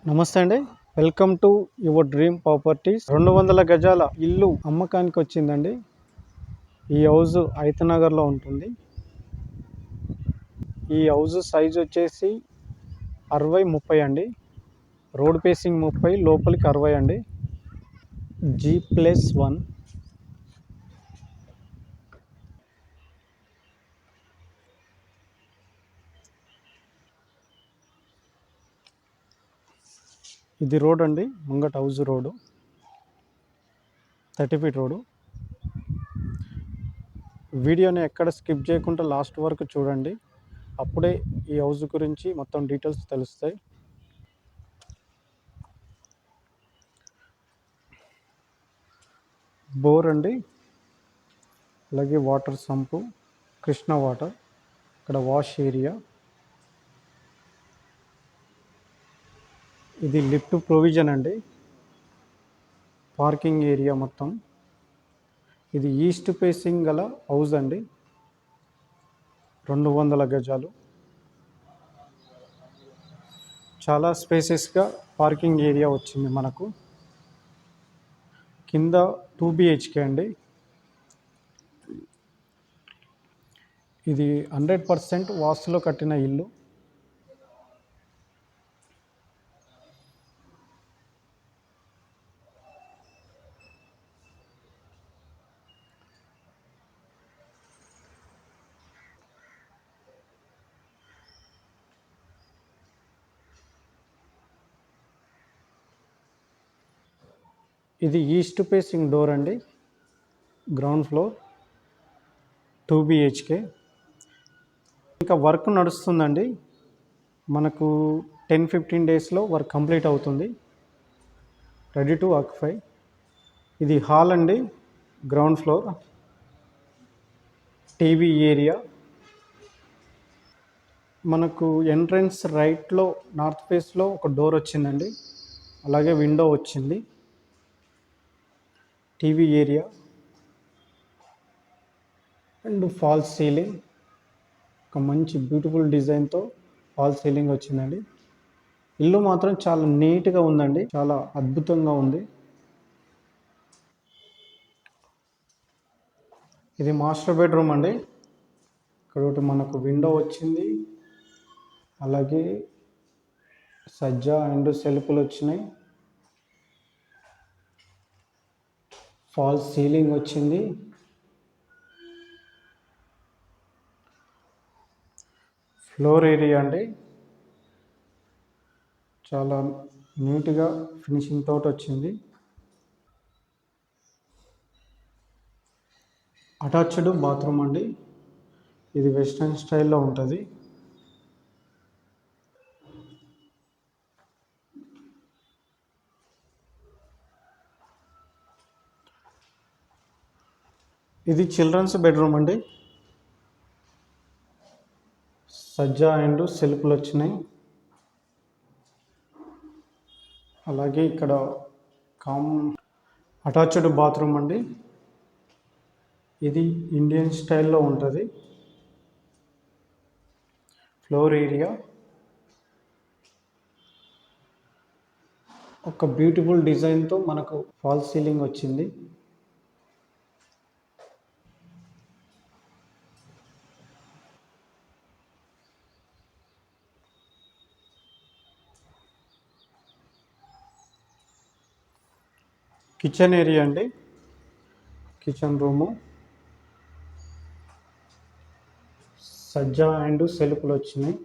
నమస్తే అండి. Welcome to your dream properties. 200 గజాల ఇల్లు అమ్మకానికి వచ్చిందండి. ఈ హౌస్ ఐతనగర్లో ఉంటుంది. ఈ హౌస్ సైజ్ వచ్చేసి 60-30 అండి. రోడ్ ఫేసింగ్ 30, లోపలికి 60 అండి. G+1. ఇది రోడ్ అండి, ముంగట హౌస్ రోడ్డు, 30 ఫీట్ రోడ్డు. వీడియోని ఎక్కడ స్కిప్ చేయకుండా లాస్ట్ వరకు చూడండి. అప్పుడే ఈ హౌస్ గురించి మొత్తం డీటెయిల్స్ తెలుస్తాయి. బోర్ అండి, అలాగే వాటర్ సంపు, కృష్ణ వాటర్. ఇక్కడ వాష్ ఏరియా. ఇది లిఫ్ట్ ప్రొవిజన్ అండి. పార్కింగ్ ఏరియా మొత్తం. ఇది ఈస్ట్ ఫేసింగ్ గల హౌస్ అండి. 200 గజాలు. చాలా స్పేసెస్గా పార్కింగ్ ఏరియా వచ్చింది మనకు. కింద 2 BHK అండి. ఇది 100% వాస్తులో కట్టిన ఇల్లు. ఇది ఈస్ట్ ఫేసింగ్ డోర్ అండి. Ground floor, 2 BHK. ఇంకా వర్క్ నడుస్తుందండి. మనకు 10-15 డేస్లో వర్క్ కంప్లీట్ అవుతుంది. Ready to occupy. ఇది హాల్ అండి, గ్రౌండ్ ఫ్లోర్. TV area. మనకు ఎంట్రన్స్ రైట్లో నార్త్ ఫేస్లో ఒక డోర్ వచ్చిందండి, అలాగే విండో వచ్చింది. TV area and fall ceiling. ఒక మంచి బ్యూటిఫుల్ డిజైన్తో ఫాల్ సీలింగ్ వచ్చిందండి. ఇల్లు మాత్రం చాలా నీట్గా ఉందండి, చాలా అద్భుతంగా ఉంది. ఇది మాస్టర్ బెడ్రూమ్ అండి. ఇక్కడ ఒకటి మనకు విండో వచ్చింది, అలాగే సజ్జా అండ్ సెల్ఫ్లు వచ్చినాయి. ఫాల్ సీలింగ్ వచ్చింది. ఫ్లోర్ ఏరియా అండి, చాలా నీట్గా ఫినిషింగ్ తోటి వచ్చింది. అటాచ్డ్ బాత్రూమ్ అండి. ఇది వెస్ట్రన్ స్టైల్లో ఉంటుంది. ఇది చిల్డ్రన్స్ బెడ్రూమ్ అండి. సజ్జా అండ్ సెల్ఫ్లు వచ్చినాయి. అలాగే ఇక్కడ అటాచ్డ్ బాత్రూమ్ అండి. ఇది ఇండియన్ స్టైల్లో ఉంటుంది. Floor area. ఒక బ్యూటిఫుల్ డిజైన్తో మనకు ఫాల్ సీలింగ్ వచ్చింది. కిచెన్ ఏరియా అండి, కిచెన్ రూము. సజ్జా అండ్ సెల్ఫ్లు వచ్చినాయి.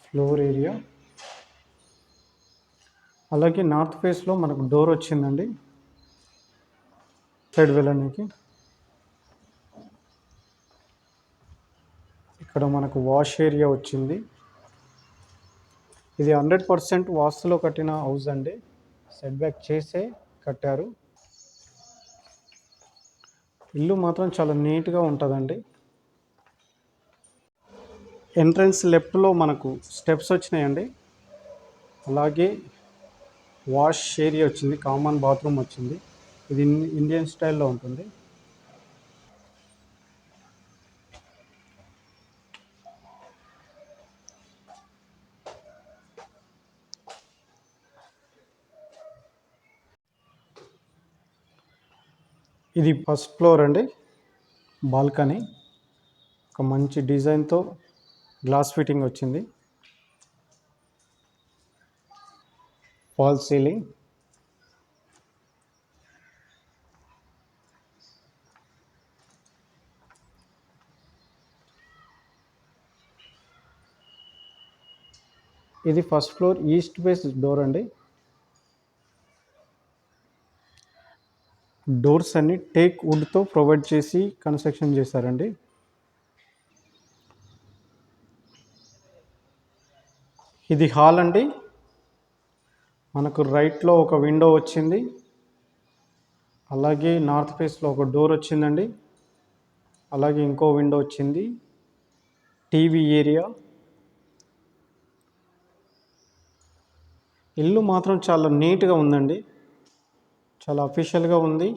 Floor area. అలాగే నార్త్ ఫేస్లో మనకు డోర్ వచ్చిందండి, సైడ్ వెళ్ళడానికి. ఇక్కడ మనకు వాష్ ఏరియా వచ్చింది. ఇది 100% వాస్తులో కట్టిన హౌస్ అండి. సెట్ బ్యాక్ చేసే కట్టారు. ఇల్లు మాత్రం చాలా నీట్గా ఉంటుందండి. ఎంట్రన్స్ లెఫ్ట్లో మనకు స్టెప్స్ వచ్చినాయండి. అలాగే వాష్ ఏరియా వచ్చింది, కామన్ బాత్రూమ్ వచ్చింది. ఇది ఇండియన్ స్టైల్లో ఉంటుంది. ఇది ఫస్ట్ ఫ్లోర్ అండి, బాల్కనీ. ఒక మంచి డిజైన్తో గ్లాస్ ఫిట్టింగ్ వచ్చింది. Fall ceiling. ఇది first floor east face door అండి. డోర్స్ అన్ని టేక్ వుడ్తో ప్రొవైడ్ చేసి కన్స్ట్రక్షన్ చేశారండి. ఇది హాల్ అండి. మనకు రైట్లో ఒక విండో వచ్చింది, అలాగే నార్త్ ఫేస్లో ఒక డోర్ వచ్చిందండి, అలాగే ఇంకో విండో వచ్చింది. TV area. ఇల్లు మాత్రం చాలా నీట్గా ఉందండి, చాలా అఫీషియల్గా ఉంది.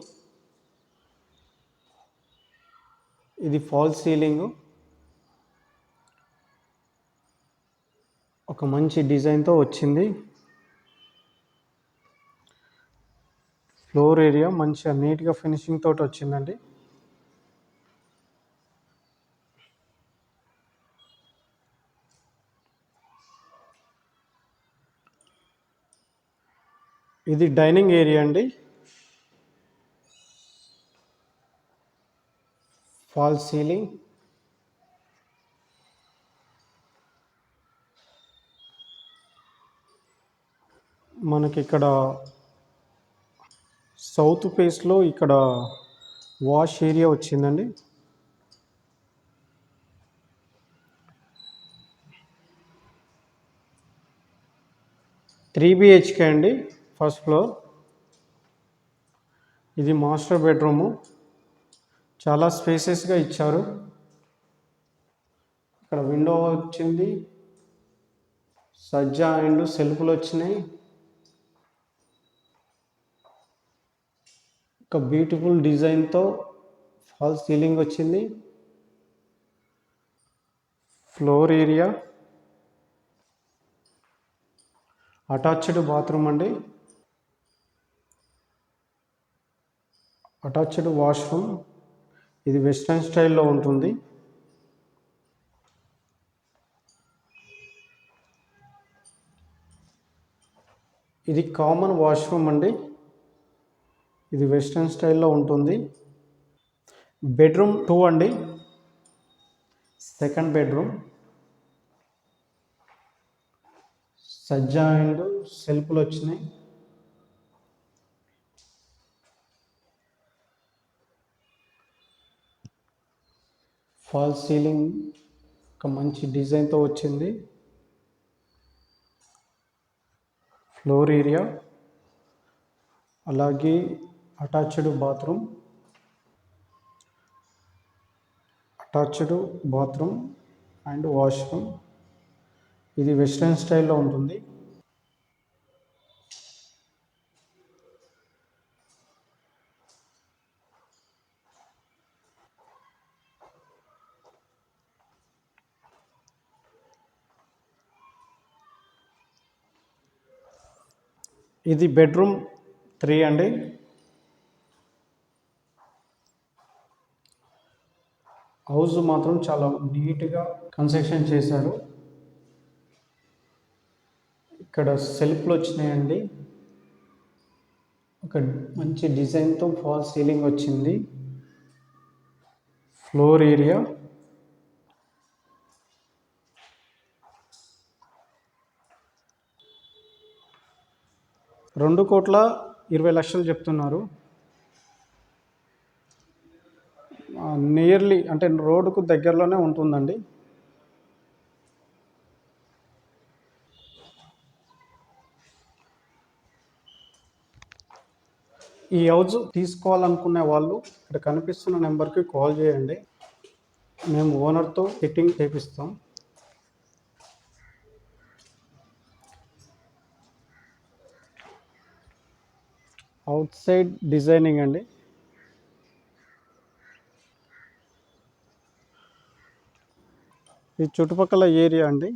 ఇది ఫాల్ సీలింగ్, ఒక మంచి డిజైన్తో వచ్చింది. ఫ్లోర్ ఏరియా మంచిగా నీట్గా ఫినిషింగ్ తోటి వచ్చిందండి. ఇది డైనింగ్ ఏరియా అండి. Fall ceiling. మనకి ఇక్కడ సౌత్ ఫేస్లో ఇక్కడ వాష్ ఏరియా వచ్చిందండి. త్రీ బిహెచ్కే అండి, ఫస్ట్ ఫ్లోర్. ఇది మాస్టర్ బెడ్రూము, చాలా స్పేసెస్గా ఇచ్చారు. ఇక్కడ విండో వచ్చింది, సజ్జా అండ్ సెల్ఫ్లు వచ్చినాయి. ఒక బ్యూటిఫుల్ డిజైన్తో ఫాల్ సీలింగ్ వచ్చింది. ఫ్లోర్ ఏరియా, అటాచ్డ్ బాత్రూమ్ అండి, అటాచ్డ్ వాష్రూమ్. ఇది వెస్ట్రన్ స్టైల్లో ఉంటుంది. ఇది కామన్ వాష్రూమ్ అండి, ఇది వెస్ట్రన్ స్టైల్లో ఉంటుంది. బెడ్రూమ్ 2 అండి, సెకండ్ బెడ్రూమ్. సజ్జా అండ్ సెల్ఫ్లు వచ్చినాయి. ఫాల్ సీలింగ్ ఒక మంచి డిజైన్తో వచ్చింది. ఫ్లోర్ ఏరియా, అలాగే attached bathroom, attached bathroom and washroom. ఇది వెస్ట్రన్ స్టైల్లో ఉంటుంది. ఇది బెడ్రూమ్ 3 అండి. హౌస్ మాత్రం చాలా నీట్గా కన్స్ట్రక్షన్ చేశారు. ఇక్కడ సెల్ఫ్లు వచ్చినాయండి, ఒక మంచి డిజైన్తో ఫాల్ సీలింగ్ వచ్చింది. ఫ్లోర్ ఏరియా, ₹2,20,00,000 చెప్తున్నారు. నియర్లీ అంటే రోడ్డుకు దగ్గరలోనే ఉంటుందండి. ఈ హౌస్ తీసుకోవాలనుకునే వాళ్ళు ఇక్కడ కనిపిస్తున్న నెంబర్కి కాల్ చేయండి, మేము ఓనర్తో ఫిట్టింగ్ చేపిస్తాం. అవుట్ సైడ్ డిజైనింగ్ అండి. ఈ చుట్టుపక్కల ఏరియా అండి.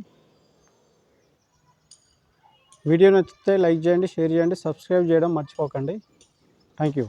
వీడియో నచ్చితే లైక్ చేయండి, షేర్ చేయండి, సబ్స్క్రైబ్ చేయడం మర్చిపోకండి. Thank you.